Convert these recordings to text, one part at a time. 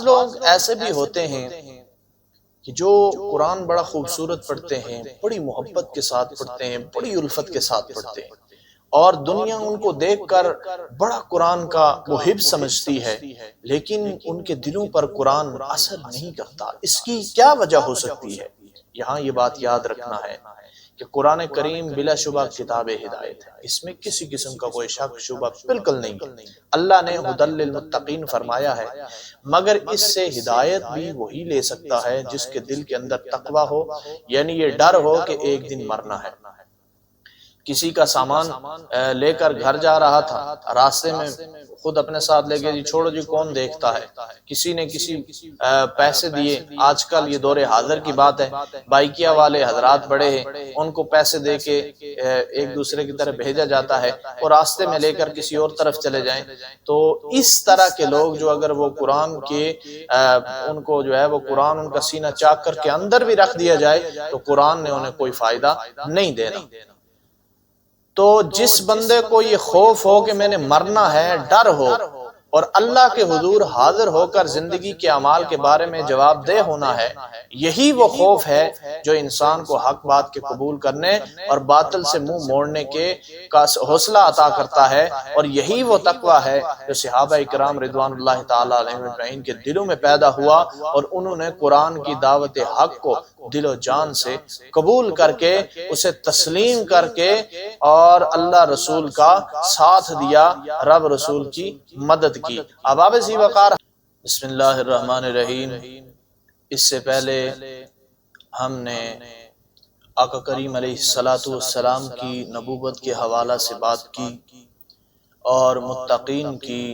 لوگ ایسے بھی ہوتے ہیں کہ جو قرآن بڑا خوبصورت پڑھتے ہیں، بڑی محبت کے ساتھ پڑھتے ہیں، بڑی الفت کے ساتھ پڑھتے ہیں، اور دنیا ان کو دیکھ کر بڑا قرآن کا محب سمجھتی ہے، لیکن ان کے دلوں پر قرآن اثر نہیں کرتا۔ اس کی کیا وجہ ہو سکتی ہے؟ یہاں یہ بات یاد رکھنا ہے کہ قرآن کریم بلا شبہ کتاب ہدایت ہے، اس میں کسی قسم کا کوئی شک شبہ بالکل نہیں۔ اللہ نے ھدی للمتقین فرمایا ہے، مگر اس سے ہدایت بھی وہی لے سکتا ہے جس کے دل کے اندر تقوی ہو، یعنی یہ ڈر ہو کہ ایک دن مرنا ہے۔ کسی کا سامان لے کر گھر جا رہا تھا، راستے میں خود اپنے ساتھ لے کے جی چھوڑو جی کون دیکھتا ہے، کسی نے کسی پیسے دیے، آج کل یہ دور حاضر کی بات ہے، بائکیا والے حضرات بڑے ہیں، ان کو پیسے دے کے ایک دوسرے کی طرف بھیجا جاتا ہے، اور راستے میں لے کر کسی اور طرف چلے جائیں۔ تو اس طرح کے لوگ جو اگر وہ قرآن کے ان کو جو ہے وہ قرآن ان کا سینہ چاک کر کے اندر بھی رکھ دیا جائے تو قرآن نے انہیں کوئی فائدہ نہیں دینا۔ تو جس بندے کو یہ خوف ہو کہ میں نے مرنا ہے، ڈر ہو، اور اللہ کے حضور حاضر ہو کر زندگی کے اعمال کے بارے میں جواب دہ ہونا ہے، یہی وہ خوف ہے جو انسان کو حق بات کے قبول کرنے اور باطل سے منہ موڑنے کے کا حوصلہ عطا کرتا ہے، اور یہی وہ تقوی ہے جو صحابہ کرام رضوان اللہ تعالی علیہم اجمعین کے دلوں میں پیدا ہوا، اور انہوں نے قرآن کی دعوت حق کو دل و جان سے قبول کر کے اسے تسلیم کر کے اور اللہ رسول کا ساتھ دیا، رب رسول کی مدد کی۔ احباب ذی وقار، بسم اللہ الرحمن الرحیم۔ اس سے پہلے ہم نے آقا کریم علیہ السلام کی نبوت کے حوالہ سے بات کی، اور متقین کی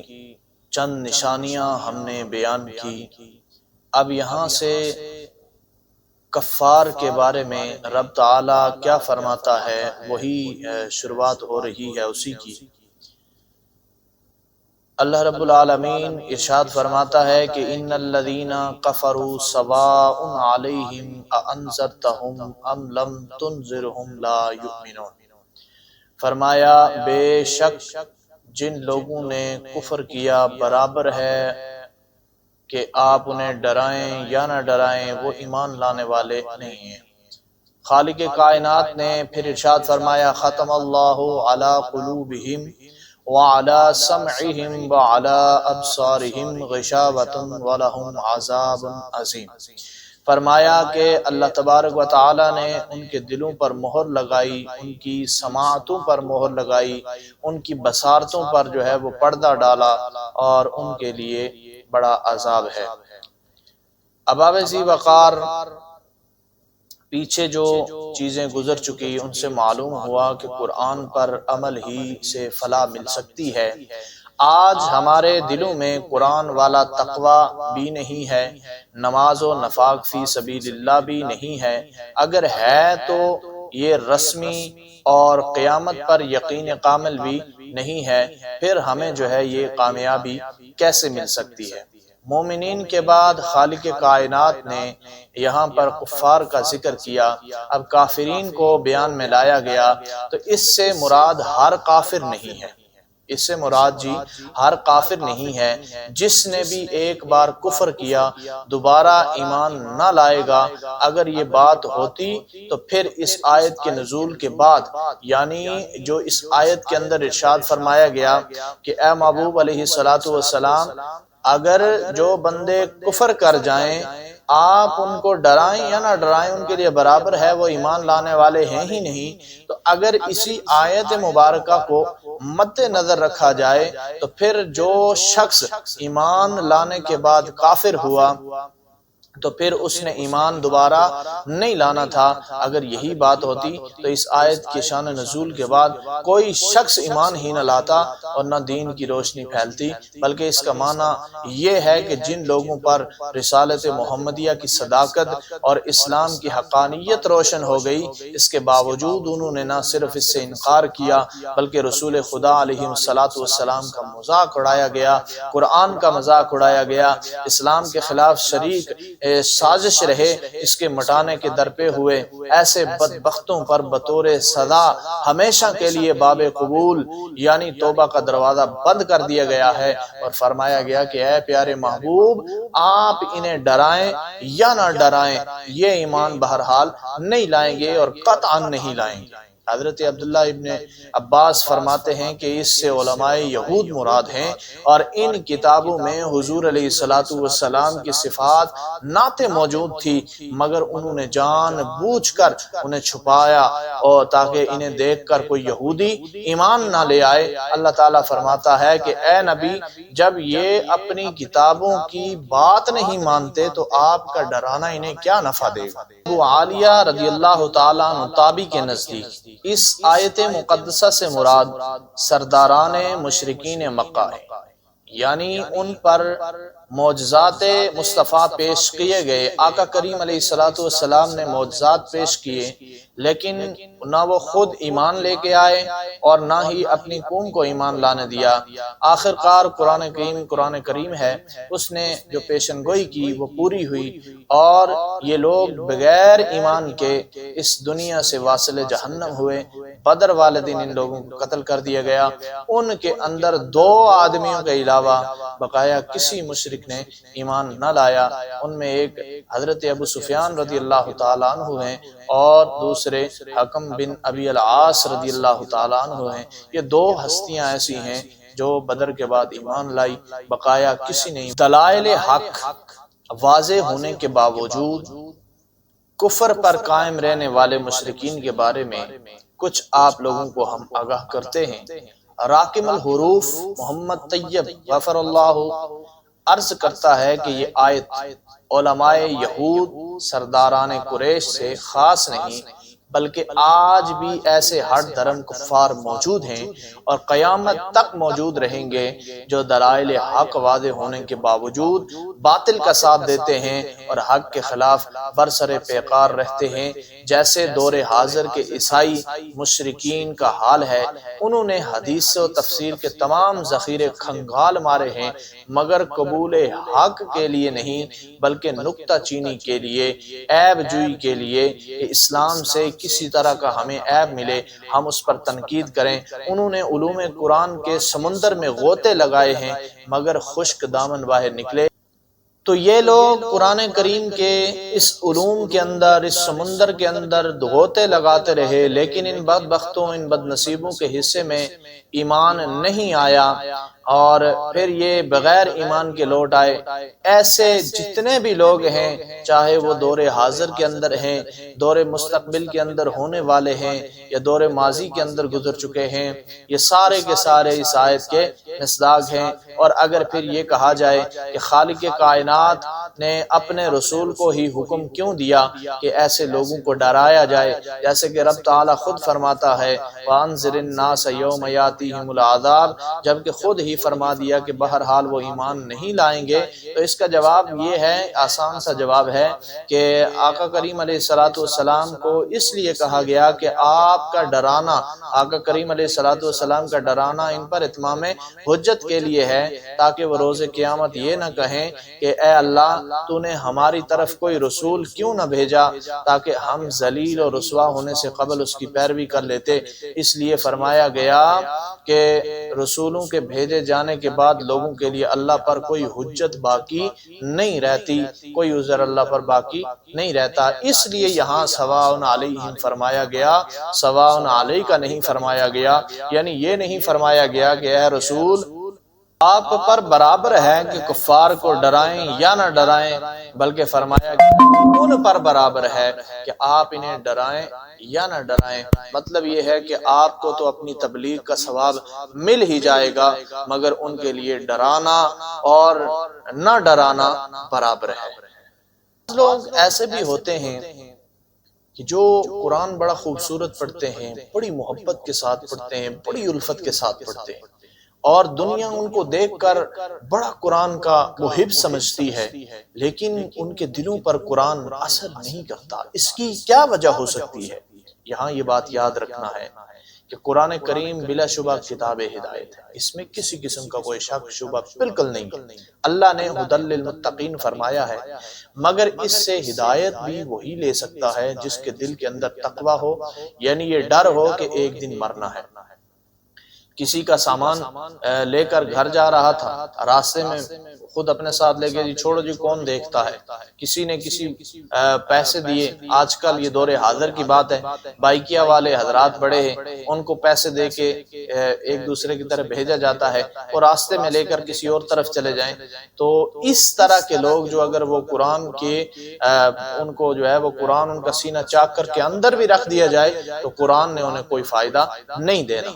چند نشانیاں ہم نے بیان کی۔ اب یہاں سے کفار کے بارے میں رب تعالی کیا فرماتا ہے وہی شروعات ہو رہی ہے اسی کی۔ اللہ رب العالمین ارشاد فرماتا ہے کہ ان الذین کفروا سواء علیہم اانذرتہم ام لم تنذرہم لا یؤمنون۔ فرمایا بے شک جن لوگوں نے کفر کیا برابر ہے کہ آپ انہیں ڈرائیں یا نہ ڈرائیں، وہ ایمان لانے والے نہیں ہیں۔ خالق کائنات نے پھر ارشاد فرمایا ختم اللہ علی قلوبہم وعلی سمعہم وعلی ابصارہم غشاوۃ ولہم عذاب عظیم۔ فرمایا کہ اللہ تبارک و تعالی نے ان کے دلوں پر مہر لگائی، ان کی سماعتوں پر مہر لگائی، ان کی بصارتوں پر جو ہے وہ پردہ ڈالا، اور ان کے لیے بڑا عذاب ہے۔ احباب ذی وقار، پیچھے جو چیزیں گزر چکی ان سے معلوم ہوا کہ قرآن پر عمل ہی سے فلاح مل سکتی ہے۔ آج ہمارے دلوں میں قرآن والا تقوی بھی نہیں ہے، نماز و نفاق فی سبیل اللہ بھی نہیں ہے، اگر ہے تو یہ رسمی اور قیامت پر یقین کامل بھی نہیں ہے، پھر ہمیں جو ہے یہ کامیابی کیسے مل سکتی ہے؟ مومنین کے بعد خالق کائنات نے یہاں پر کفار کا ذکر کیا، اب کافرین کو بیان میں لایا گیا، تو اس سے مراد ہر کافر نہیں ہے، اس سے مراد جی ہر کافر نہیں ہے۔ جس نے بھی ایک بار کفر کیا دوبارہ ایمان نہ لائے گا، اگر یہ بات ہوتی تو پھر اس آیت کے نزول کے بعد، یعنی جو اس آیت کے اندر ارشاد فرمایا گیا کہ اے محبوب علیہ السلام اگر جو بندے کفر کر جائیں آپ ان کو ڈرائیں یا نہ ڈرائیں ان کے لیے برابر ہے، وہ ایمان لانے والے ہیں ہی نہیں، تو اگر اسی آیت مبارکہ کو مد نظر رکھا جائے تو پھر جو شخص ایمان لانے کے بعد کافر ہوا تو پھر اس نے ایمان دوبارہ نہیں لانا تھا۔ اگر یہی بات ہوتی تو اس آیت کے شان نزول کے بعد کوئی شخص ایمان ہی نہ لاتا اور نہ دین کی روشنی پھیلتی، بلکہ اس کا معنی یہ ہے کہ جن لوگوں پر رسالت محمدیہ کی صداقت اور اسلام کی حقانیت روشن ہو گئی، اس کے باوجود انہوں نے نہ صرف اس سے انکار کیا بلکہ رسول خدا علیہ السلام کا مذاق اڑایا گیا، قرآن کا مذاق اڑایا گیا، اسلام کے خلاف شریک سازش رہے اس کے مٹانے کے درپے ہوئے، ایسے بدبختوں پر بطور سزا ہمیشہ کے لیے باب قبول یعنی توبہ کا دروازہ بند کر دیا گیا ہے، اور فرمایا گیا کہ اے پیارے محبوب آپ انہیں ڈرائیں یا نہ ڈرائیں، یہ ایمان بہرحال نہیں لائیں گے اور قطعاً نہیں لائیں گے۔ حضرت عبداللہ ابن عباس فرماتے ہیں کہ اس سے علماء یہود مراد ہیں، اور ان کتابوں میں حضور علیہ السلام کی صفات نعتیں موجود تھی، مگر انہوں نے جان بوجھ کر انہیں چھپایا اور تاکہ انہیں دیکھ کر کوئی یہودی ایمان نہ لے آئے۔ اللہ تعالیٰ فرماتا ہے کہ اے نبی جب یہ اپنی کتابوں کی بات نہیں مانتے تو آپ کا ڈرانا انہیں کیا نفع دے گا۔ ابو عالیہ رضی اللہ تعالیٰ عنہ تابعی کے نزدیک اس آیت مقدسہ سے مراد سرداران مشرکین مکہ ہے، یعنی ان پر معجزات مصطفیٰ پیش کیے گئے۔ آقا کریم علیہ السلام نے معجزات پیش کیے، لیکن نہ وہ خود ایمان لے کے آئے اور نہ ہی اپنی قوم کو ایمان لانے دیا۔ آخر کار قرآن کریم ہے، اس نے جو پیشن گوئی کی وہ پوری ہوئی، اور یہ لوگ بغیر ایمان کے اس دنیا سے واصل جہنم ہوئے۔ بدر والے دن ان لوگوں کو قتل کر دیا گیا، ان کے اندر 2 آدمیوں کے علاوہ بقایا کسی مشرک نے ایمان نہ لایا۔ ان میں ایک حضرت ابو سفیان رضی اللہ تعالیٰ عنہ ہیں، اور دوسرے حکم بن ابی العاص رضی اللہ تعالیٰ عنہ ہیں۔ یہ 2 ہستیاں ایسی ہیں جو بدر کے بعد ایمان لائی، بقایا کسی نے۔ دلائل حق واضح ہونے کے باوجود کفر پر قائم رہنے والے مشرکین کے بارے میں کچھ آپ لوگوں کو ہم آگاہ کرتے ہیں۔ راکم الحروف محمد طیب غفر اللہ عرض کرتا ہے کہ یہ آیت علماء یہود سرداران قریش سے خاص نہیں، بلکہ آج بھی ایسے ہر درم کفار موجود ہیں اور قیامت تک موجود رہیں گے جو دلائل حق واضح ہونے کے باوجود باطل کا ساتھ دیتے ہیں اور حق کے خلاف برسر پیکار رہتے ہیں، جیسے دور حاضر کے عیسائی مشرکین کا حال ہے۔ انہوں نے حدیث و تفسیر کے تمام ذخیرے کھنگال مارے ہیں، مگر قبول حق کے لیے نہیں بلکہ نکتہ چینی کے لیے، عیب جوئی کے لیے کہ اسلام سے کسی طرح کا ہمیں عیب ملے ہم اس پر تنقید کریں۔ انہوں نے علوم قرآن کے سمندر میں غوطے لگائے ہیں، مگر خشک دامن باہر نکلے۔ تو یہ لوگ قرآن کریم کے اس علوم کے اندر، اس سمندر کے اندر غوطے لگاتے رہے، لیکن ان بدبختوں، ان بد نصیبوں کے حصے میں ایمان نہیں آیا، اور پھر یہ بغیر ایمان کے لوٹ آئے۔ ایسے جتنے بھی لوگ ہیں، چاہے وہ دور حاضر کے اندر ہیں، دور مستقبل کے اندر ہونے والے ہیں، یا دور ماضی کے اندر گزر چکے ہیں، یہ سارے کے سارے اس آیت کے مصداق ہیں۔ اور اگر پھر یہ کہا جائے کہ خالق کائنات نے اپنے رسول کو ہی حکم کیوں دیا کہ ایسے لوگوں کو ڈرایا جائے، جیسے کہ رب تعالیٰ خود فرماتا ہے وَأَنذِرِ النَّاسَ يَوْمَ يَأْتِيهِمُ الْعَذَابُ، جبکہ خود ہی فرما دیا کہ بہرحال وہ ایمان نہیں لائیں گے۔ تو اس کا جواب یہ ہے، آسان سا جواب ہے، کہ آقا کریم علیہ السلام کو اس لیے کہا گیا کہ آپ کا ڈرانا، آقا کریم علیہ السلام کا ڈرانا ان پر اتمام حجت کے لیے ہے، تاکہ وہ روز قیامت یہ نہ کہیں کہ اے اللہ تو نے ہماری طرف کوئی رسول کیوں نہ بھیجا تاکہ ہم ذلیل اور رسوا ہونے سے قبل اس کی پیروی کر لیتے۔ اس لیے فرمایا گیا کہ رسولوں کے بھیجے جانے کے بعد لوگوں کے لیے اللہ پر کوئی حجت باقی نہیں رہتی، کوئی عذر اللہ پر باقی نہیں رہتا۔ اس لیے یہاں سواء علیہم فرمایا گیا، سواء علیہ کا نہیں فرمایا گیا، یعنی یہ نہیں فرمایا گیا کہ اے رسول آپ پر برابر ہے کہ کفار کو ڈرائیں یا نہ ڈرائیں، بلکہ فرمایا گیا ان پر برابر ہے کہ آپ انہیں ڈرائیں یا نہ ڈرائیں۔ مطلب یہ ہے کہ آپ کو تو اپنی تبلیغ کا ثواب مل ہی جائے گا، مگر ان کے لیے ڈرانا اور نہ ڈرانا برابر ہے۔ لوگ ایسے بھی ہوتے ہیں کہ جو قرآن بڑا خوبصورت پڑھتے ہیں، بڑی محبت کے ساتھ پڑھتے ہیں، بڑی الفت کے ساتھ پڑھتے ہیں، اور دنیا ان کو دیکھ کر بڑا قرآن کا محب سمجھتی ہے، لیکن ان کے دلوں پر قرآن اثر نہیں کرتا۔ اس کی کیا وجہ ہو سکتی ہے؟ یہاں یہ بات یاد رکھنا ہے کہ قرآن کریم بلا شبہ کتاب ہدایت ہے، اس میں کسی قسم کا کوئی شک شبہ بالکل نہیں۔ اللہ نے ھدی للمتقین فرمایا ہے، مگر اس سے ہدایت بھی وہی لے سکتا ہے جس کے دل کے اندر تقوی ہو، یعنی یہ ڈر ہو کہ ایک دن مرنا ہے۔ کسی کا سامان لے کر گھر جا رہا تھا، راستے میں خود اپنے ساتھ لے کے جی چھوڑو جی کون دیکھتا ہے، کسی نے کسی پیسے دیے، آج کل یہ دور حاضر کی بات ہے، بائکیا والے حضرات بڑے ہیں، ان کو پیسے دے کے ایک دوسرے کی طرف بھیجا جاتا ہے اور راستے میں لے کر کسی اور طرف چلے جائیں۔ تو اس طرح کے لوگ جو اگر وہ قرآن کے ان کو جو ہے وہ قرآن ان کا سینہ چاک کر کے اندر بھی رکھ دیا جائے تو قرآن نے انہیں کوئی فائدہ نہیں دینا۔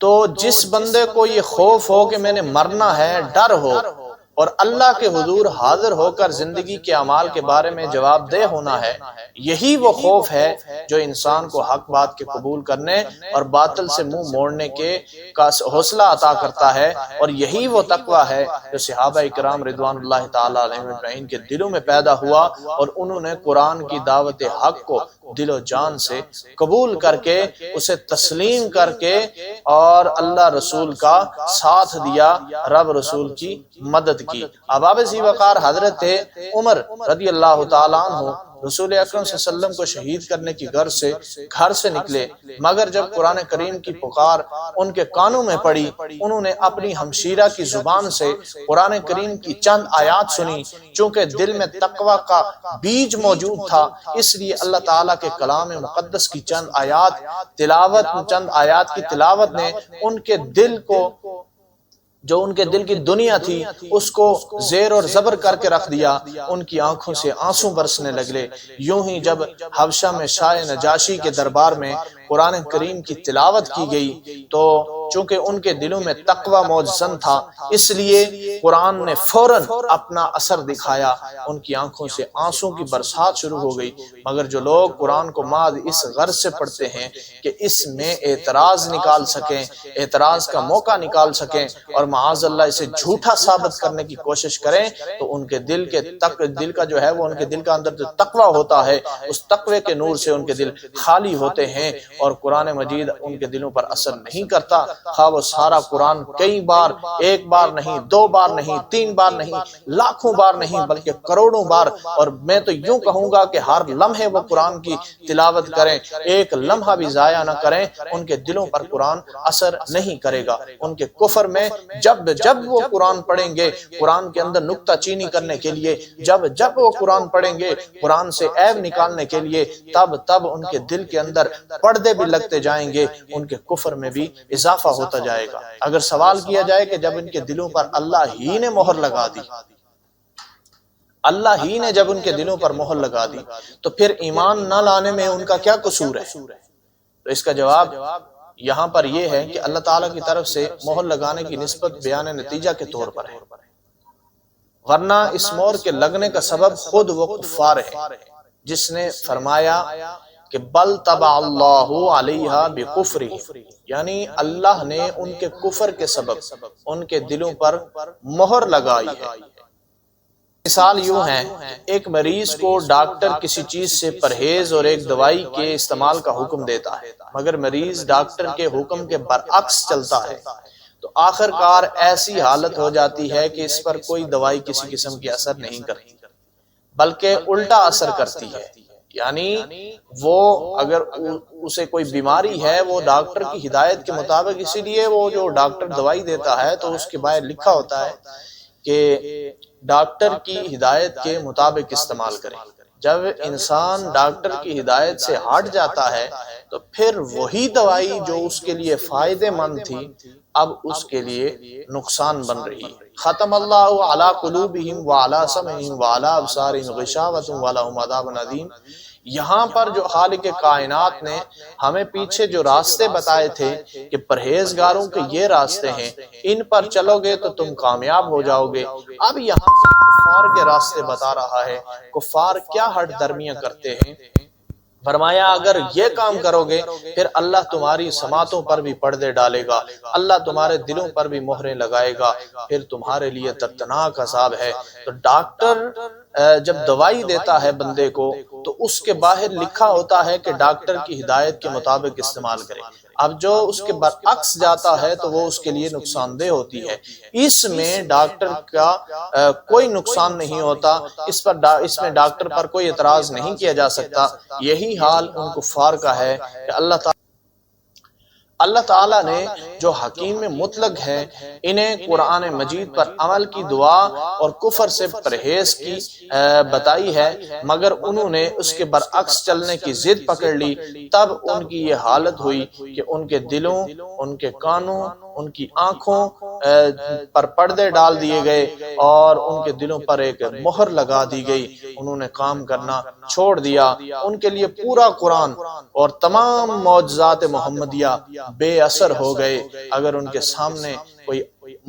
تو جس بندے کو یہ خوف ہو کہ میں نے مرنا ہے، ڈر ہو، اور اللہ کے حضور حاضر ہو کر زندگی کے اعمال کے بارے میں جواب دہ ہونا ہے، یہی وہ خوف ہے جو انسان کو حق بات کے قبول کرنے اور باطل سے منہ موڑنے کا حوصلہ عطا کرتا ہے، اور یہی وہ تقوی ہے جو صحابہ کرام رضوان اللہ تعالی علیہم اجمعین کے دلوں میں پیدا ہوا، اور انہوں نے قرآن کی دعوت حق کو دل و جان سے قبول کر کے اسے تسلیم کر کے اور اللہ رسول کا ساتھ دیا، رب رسول کی مدد کی۔ اباب ذی وقار حضرت عمر رضی اللہ تعالیٰ عنہ رسول اکرم صلی اللہ علیہ وسلم کو شہید کرنے کی غرض سے گھر سے نکلے، مگر جب قرآن کریم کی پکار ان کے کانوں میں پڑی، انہوں نے اپنی ہمشیرہ کی زبان سے قرآن کریم کی چند آیات سنی۔ چونکہ دل میں تقوی کا بیج موجود تھا، اس لیے اللہ تعالیٰ کے کلام مقدس کی چند آیات کی تلاوت نے ان کے دل کو، جو ان کے دل کی دنیا تھی، اس کو زیر اور زبر کر کے رکھ دیا۔ ان کی آنکھوں سے آنسو برسنے لگے۔ یوں ہی جب حبشہ میں شاہ نجاشی کے دربار میں قرآن کریم کی تلاوت کی گئی تو چونکہ ان کے دلوں میں تقوی موجزن تھا، اس لیے قرآن نے فوراً اپنا اثر دکھایا، ان کی آنکھوں سے آنسوں کی برسات شروع ہو گئی۔ مگر جو لوگ قرآن کو محض اس غرض سے پڑھتے ہیں کہ اس میں اعتراض نکال سکیں، اعتراض کا موقع نکال سکیں اور معاذ اللہ اسے جھوٹا ثابت کرنے کی کوشش کریں، تو ان کے دل کا جو ہے وہ ان کے دل کا اندر جو تقوی ہوتا ہے، اس تقوی کے نور سے ان کے دل خالی ہوتے ہیں اور قرآن مجید ان کے دلوں پر اثر نہیں کرتا۔ خواہ وہ سارا قرآن کئی بار، ایک بار نہیں، دو بار نہیں، تین بار نہیں، لاکھوں بار نہیں، بلکہ کروڑوں بار، اور میں تو یوں کہوں گا کہ ہر لمحے وہ قرآن کی تلاوت کریں، ایک لمحہ بھی ضائع نہ کریں، ان کے دلوں پر قرآن اثر نہیں کرے گا۔ ان کے کفر میں جب وہ قرآن پڑھیں گے قرآن کے اندر نکتہ چینی کرنے کے لیے، جب وہ قرآن پڑھیں گے قرآن سے عیب نکالنے کے لیے، تب ان کے دل کے اندر پردے بھی لگتے جائیں گے، ان کے کفر میں بھی اضافہ ہوتا جائے گا۔ اگر سوال کیا جائے کہ جب ان کے دلوں پر اللہ ہی نے مہر لگا دی، اللہ ہی نے جب ان کے دلوں پر مہر لگا دی، تو پھر ایمان نہ لانے میں ان کا کیا قصور ہے؟ تو اس کا جواب یہاں پر یہ ہے کہ اللہ تعالیٰ کی طرف سے مہر لگانے کی نسبت بیان نتیجہ کے طور پر ہے، ورنہ اس مہر کے لگنے کا سبب خود وہ کفار ہے، جس نے فرمایا کہ بل طبع اللہ علیہا بکفرہ، یعنی اللہ نے ان کے کفر کے سبب ان کے دلوں پر مہر لگائی ہے۔ مثال یوں ہے، ایک مریض کو ڈاکٹر کسی چیز سے پرہیز اور ایک دوائی کے استعمال کا حکم دیتا ہے، مگر مریض ڈاکٹر کے حکم کے برعکس چلتا ہے، تو آخر کار ایسی حالت ہو جاتی ہے کہ اس پر کوئی دوائی کسی قسم کی اثر نہیں کرتی، بلکہ الٹا اثر کرتی ہے۔ یعنی وہ اگر اسے کوئی بیماری ہے، وہ ڈاکٹر کی ہدایت کے مطابق، اسی لیے وہ جو ڈاکٹر دوائی دیتا ہے تو اس کے باہر لکھا ہوتا ہے کہ ڈاکٹر کی ہدایت کے مطابق استعمال کریں۔ جب انسان ڈاکٹر کی ہدایت سے ہٹ جاتا ہے تو پھر وہی دوائی جو اس کے لیے فائدے مند تھی اب اس کے لیے نقصان بن رہی ہے۔ ختم اللہ علی قلوبہم وعلی سمعہم وعلی ابصارہم غشاوۃ ولہم عذاب عظیم۔ یہاں پر جو خالق کائنات نے ہمیں پیچھے جو راستے بتائے تھے کہ پرہیزگاروں کے یہ راستے ہیں، ان پر چلو گے تو تم کامیاب ہو جاؤ گے، اب یہاں سے کفار کے راستے بتا رہا ہے۔ کفار کیا ہٹ درمیاں کرتے ہیں؟ فرمایا اگر یہ کام کرو گے پھر اللہ تمہاری سماعتوں پر بھی پردے ڈالے گا، اللہ تمہارے دلوں پر بھی مہریں لگائے گا، پھر تمہارے لیے دردناک عذاب ہے۔ تو ڈاکٹر جب دوائی دیتا ہے بندے کو تو اس کے باہر لکھا ہوتا ہے کہ ڈاکٹر کی ہدایت کے مطابق استعمال کرے۔ اب جو اس کے برعکس جاتا ہے تو وہ اس کے لیے نقصان دہ ہوتی ہے۔ اس میں ڈاکٹر کا کوئی نقصان نہیں ہوتا، اس میں ڈاکٹر پر کوئی اعتراض نہیں کیا جا سکتا۔ یہی حال ان کفار کا ہے کہ اللہ تعالیٰ نے جو حکیم مطلق ہے انہیں قرآن مجید پر عمل کی دعا اور کفر سے پرہیز کی بتائی ہے، مگر انہوں نے اس کے برعکس چلنے کی ضد پکڑ لی۔ تب ان کی یہ حالت ہوئی کہ ان کے دلوں، ان کے کانوں، ان کی آنکھوں پر پردے ڈال دیے گئے اور ان کے دلوں پر ایک مہر لگا دی گئی۔ انہوں نے کام کرنا چھوڑ دیا۔ ان کے لیے پورا قرآن اور تمام معجزات محمدیہ بے اثر ہو گئے۔ اگر ان کے سامنے کوئی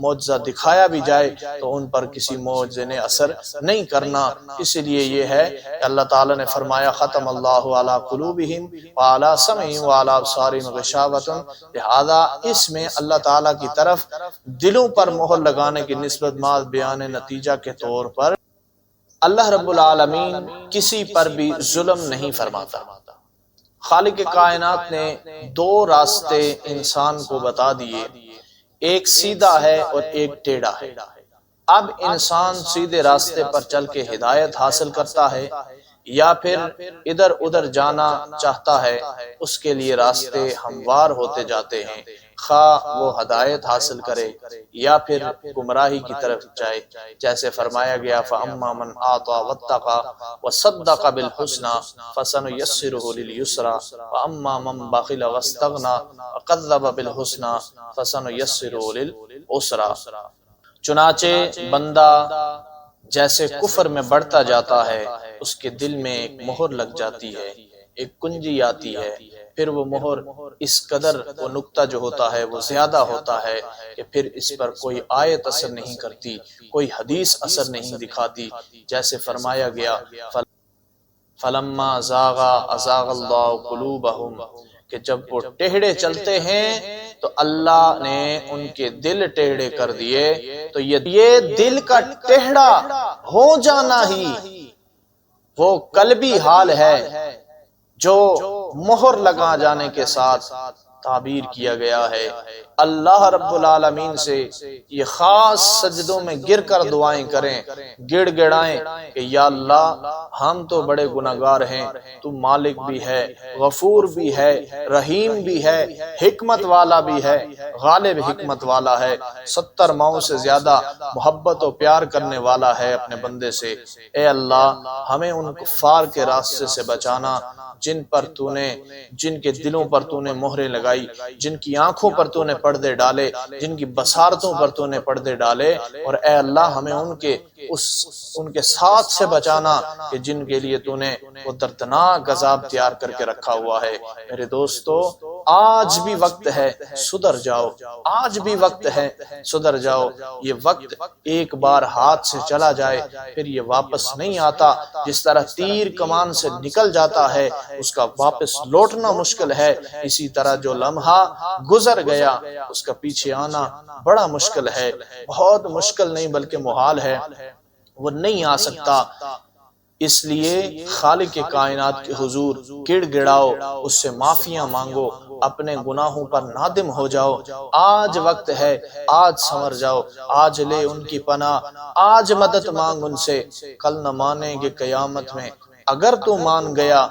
معجزہ دکھایا بھی جائے تو ان پر کسی معجزے نے اثر نہیں کرنا۔ اسی لیے یہ ہے کہ اللہ تعالیٰ نے فرمایا ختم اللہ علی قلوبہم وعلی سمعہم وعلی ابصارہم غشاوۃ، لہذا اس میں اللہ تعالیٰ کی طرف دلوں پر مہر لگانے کی نسبت محض بیان نتیجہ کے طور پر اللہ رب العالمین کسی پر بھی ظلم نہیں فرماتا۔ خالق کائنات نے دو راستے انسان کو بتا دیے، ایک سیدھا ہے اور ایک ٹیڑھا ہے۔ اب انسان سیدھے راستے پر چل کے ہدایت حاصل کرتا ہے یا پھر ادھر ادھر جانا چاہتا ہے، اس کے لیے راستے ہموار ہوتے جاتے ہیں، خواہ وہ ہدایت حاصل کرے یا پھر گمراہی کی طرف جائے۔ جیسے فرمایا گیا فَأَمَّا مَنْ أَعْطَىٰ وَاتَّقَىٰ وَصَدَّقَ بِالْحُسْنَىٰ فَسَنُيَسِّرُهُ لِلْيُسْرَىٰ وَأَمَّا مَنْ بَخِلَ وَاسْتَغْنَىٰ وَكَذَّبَ بِالْحُسْنَىٰ فَسَنُيَسِّرُهُ لِلْعُسْرَىٰ۔ چنانچہ بندہ جیسے کفر میں بڑھتا جاتا ہے اس کے دل میں ایک مہر لگ جاتی ہے، ایک کنجی آتی ہے، پھر وہ مہر اس قدر وہ نقطہ جو ہوتا ہے وہ زیادہ ہوتا ہے کہ پھر اس پر کوئی آیت اثر نہیں کرتی، کوئی حدیث اثر نہیں دکھاتی۔ جیسے فرمایا گیا فَلَمَّا زَاغَا أَزَاغَ اللَّهُ قُلُوبَهُمْ، کہ جب وہ ٹیڑھے چلتے ہیں تو اللہ نے ان کے دل ٹیڑھے کر دیے۔ تو یہ دل کا ٹیڑھا ہو جانا ہی وہ قلبی حال ہے جو مہر لگا جانے کے ساتھ تعبیر کیا گیا ہے۔ اللہ رب العالمین سے یہ خاص سجدوں میں گر کر دعائیں کریں، گڑ گڑائیں کہ یا اللہ ہم تو بڑے گناہگار ہیں، تو مالک بھی ہے، غفور بھی ہے، رحیم بھی ہے، حکمت والا بھی ہے، غالب حکمت والا ہے، 70 ماؤں سے زیادہ محبت و پیار کرنے والا ہے اپنے بندے سے۔ اے اللہ ہمیں ان کفار کے راستے سے بچانا جن کے دلوں پر تو نے مہریں لگائی، جن کی آنکھوں پر تو نے پردے ڈالے، جن کی بصارتوں پر تو نے پردے ڈالے، اور اے اللہ ہمیں ان کے ساتھ سے بچانا کہ جن کے لیے تو نے وہ دردناک عذاب تیار کر کے رکھا ہوا ہے۔ میرے دوستو آج بھی وقت ہے سدھر جاؤ، آج بھی وقت ہے سدھر جاؤ۔ یہ وقت ایک بار ہاتھ سے چلا جائے پھر یہ واپس نہیں آتا، جس طرح تیر کمان سے نکل جاتا ہے اس کا واپس لوٹنا مشکل ہے، اسی طرح جو لمحہ گزر گیا اس کا پیچھے آنا بڑا مشکل ہے، بہت مشکل نہیں بلکہ محال ہے، وہ نہیں آ سکتا۔ اس لیے خالق کائنات کے حضور گڑ گڑاؤ، اس سے معافیاں مانگو، اپنے گناہوں پر نادم ہو جاؤ۔ آج وقت ہے، آج سنور جاؤ، آج لے ان کی پناہ، آج مدد مانگ ان سے، کل نہ مانیں گے قیامت میں۔ اگر تو مان گیا،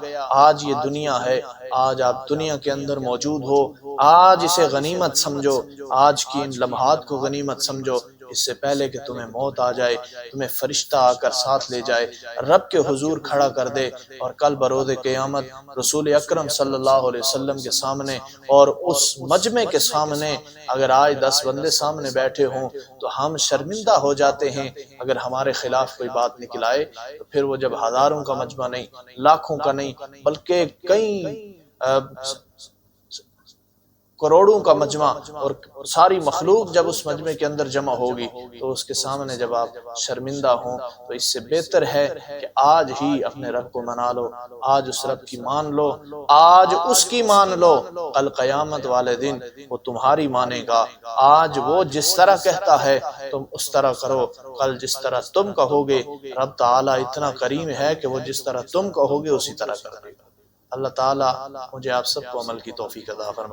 آج یہ دنیا ہے، آج آپ دنیا کے اندر موجود ہو، آج اسے غنیمت سمجھو، آج کی ان لمحات کو غنیمت سمجھو، اس سے پہلے کہ تمہیں موت آ جائے، تمہیں فرشتہ آ کر ساتھ لے جائے، رب کے حضور کھڑا کر دے، اور کل بروز قیامت رسول اکرم صلی اللہ علیہ وسلم کے سامنے اور اس مجمع کے سامنے اگر آج 10 بندے سامنے بیٹھے ہوں تو ہم شرمندہ ہو جاتے ہیں اگر ہمارے خلاف کوئی بات نکل آئے، تو پھر وہ جب ہزاروں کا مجمع نہیں، لاکھوں کا نہیں، بلکہ کئی کروڑوں کا مجمع اور ساری مخلوق جب اس مجمع کے اندر جمع ہوگی تو اس کے سامنے جب آپ شرمندہ ہوں تو اس سے بہتر ہے کہ آج ہی اپنے رب کو منا لو، آج اس رب کی مان لو، آج اس کی مان لو، کل قیامت والے دن وہ تمہاری مانے گا۔ آج وہ جس طرح کہتا ہے تم اس طرح کرو، کل جس طرح تم کہو گے رب تعالیٰ اتنا کریم ہے کہ وہ جس طرح تم کہو گے اسی طرح کر دے گا۔ اللہ تعالیٰ مجھے آپ سب کو عمل کی توفیق عطا فرمائے۔